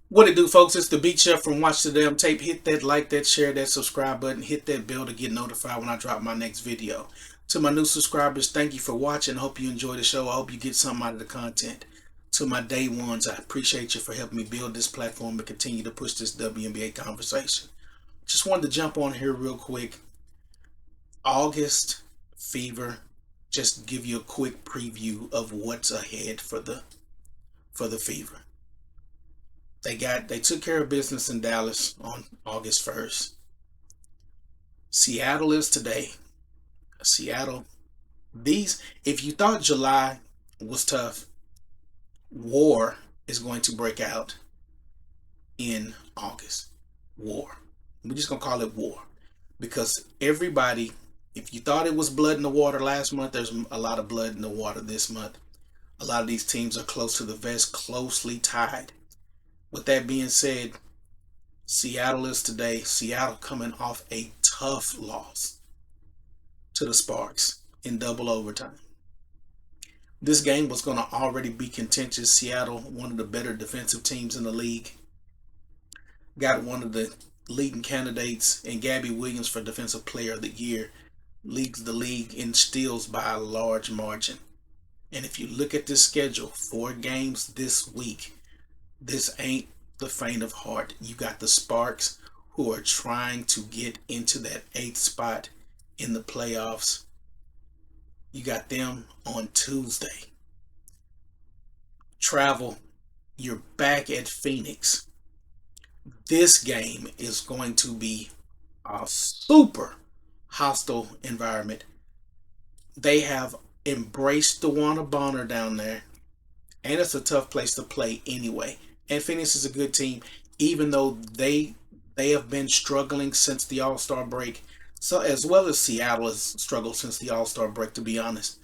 What it do, folks? It's the Beat Chef from Watch the Damn Tape. Hit that like, that share, that subscribe button. Hit that bell to get notified when I drop my next video. To my new subscribers, thank you for watching. I hope you enjoy the show. I hope you get something out of the content. To my day ones, I appreciate you for helping me build this platform and continue to push this WNBA conversation. Just wanted to jump on here real quick. August fever. Just give you a quick preview of what's ahead for the fever. They took care of business in Dallas on August 1st. Seattle is today. Seattle. These if you thought July was tough, war is going to break out in August. War. We're just gonna call it war. Because everybody, if you thought it was blood in the water last month, there's a lot of blood in the water this month. A lot of these teams are close to the vest, closely tied. With that being said, Seattle is today. Seattle coming off a tough loss to the Sparks in double overtime. This game was going to already be contentious. Seattle, one of the better defensive teams in the league, got one of the leading candidates in Gabby Williams for Defensive Player of the Year, leads the league in steals by a large margin. And if you look at this schedule, 4 games this week, this ain't the faint of heart. You got the Sparks, who are trying to get into that 8th spot in the playoffs. You got them on Tuesday. Travel. You're back at Phoenix. This game is going to be a super hostile environment. They have embraced the Warner Bonner down there, and it's a tough place to play anyway. And Phoenix is a good team, even though they have been struggling since the All-Star break. So as well as Seattle has struggled since the All-Star break, to be honest.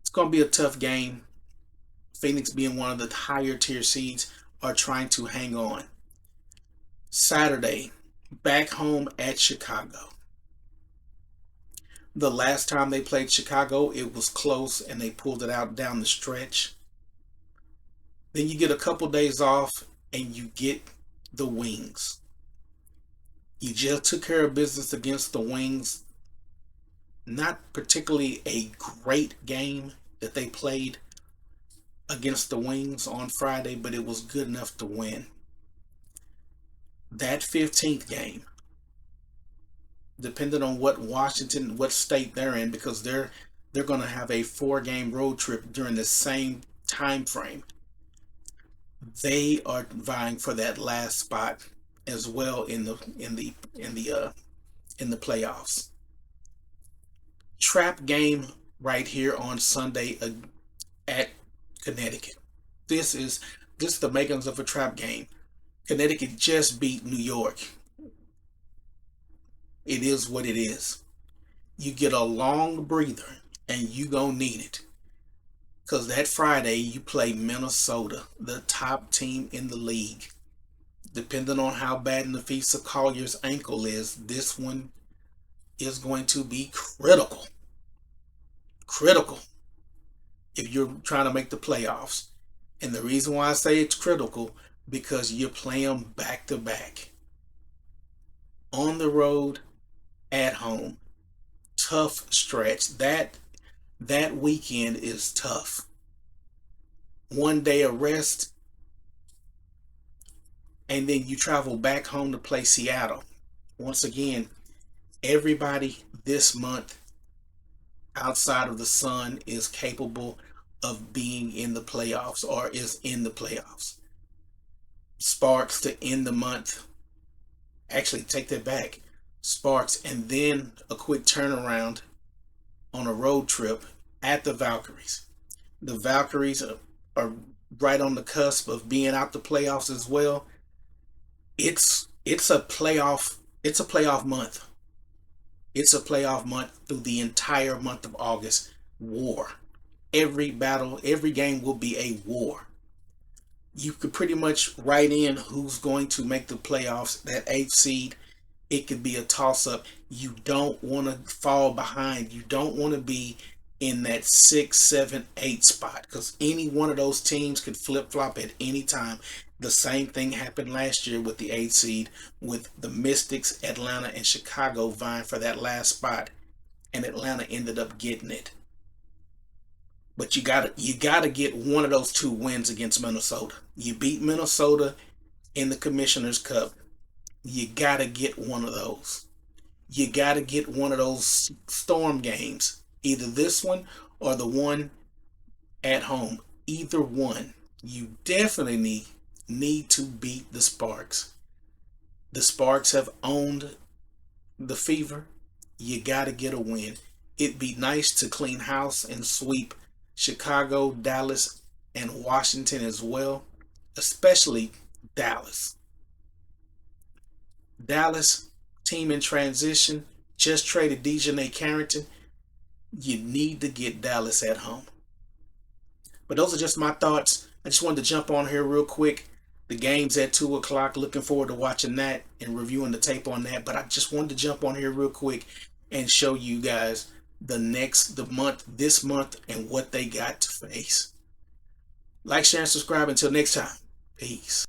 It's going to be a tough game. Phoenix, being one of the higher tier seeds, are trying to hang on. Saturday, back home at Chicago. The last time they played Chicago, it was close and they pulled it out down the stretch. Then you get a couple days off and you get the Wings. You just took care of business against the Wings. Not particularly a great game that they played against the Wings on Friday, but it was good enough to win. That 15th game, depending on what state they're in, because they're going to have a 4-game road trip during the same time frame. They are vying for that last spot as well in the playoffs. Trap game right here on Sunday at Connecticut. This is the makings of a trap game. Connecticut just beat New York. It is what it is. You get a long breather, and you gonna need it. Because that Friday, you play Minnesota, the top team in the league. Depending on how bad Nafisa Collier's ankle is, this one is going to be critical. Critical. If you're trying to make the playoffs. And the reason why I say it's critical, because you play them back to back. On the road, at home. Tough stretch. That weekend is tough. 1 day of rest, and then you travel back home to play Seattle. Once again, everybody this month outside of the Sun is capable of being in the playoffs or is in the playoffs. Sparks to end the month. Actually, take that back. Sparks, and then a quick turnaround on a road trip at the Valkyries. The Valkyries are right on the cusp of being out the playoffs as well. It's a playoff month. It's a playoff month through the entire month of August. War. Every battle, every game will be a war. You could pretty much write in who's going to make the playoffs. That 8th seed, it could be a toss-up. You don't want to fall behind. You don't want to be in that 6, 7, 8 spot, because any one of those teams could flip flop at any time. The same thing happened last year with the 8 seed, with the Mystics, Atlanta, and Chicago vying for that last spot, and Atlanta ended up getting it. But you gotta get one of those two wins against Minnesota. You beat Minnesota in the Commissioner's Cup. You gotta get one of those. You gotta get one of those storm games. Either this one or the one at home. Either one. You definitely need to beat the Sparks. The Sparks have owned the Fever. You gotta get a win. It'd be nice to clean house and sweep Chicago, Dallas, and Washington as well, especially Dallas. Dallas, team in transition, just traded Dejanay Carrington. You need to get Dallas at home. But those are just my thoughts. I just wanted to jump on here real quick. The game's at 2 o'clock. Looking forward to watching that and reviewing the tape on that. But I just wanted to jump on here real quick and show you guys this month, and what they got to face. Like, share, and subscribe. Until next time. Peace.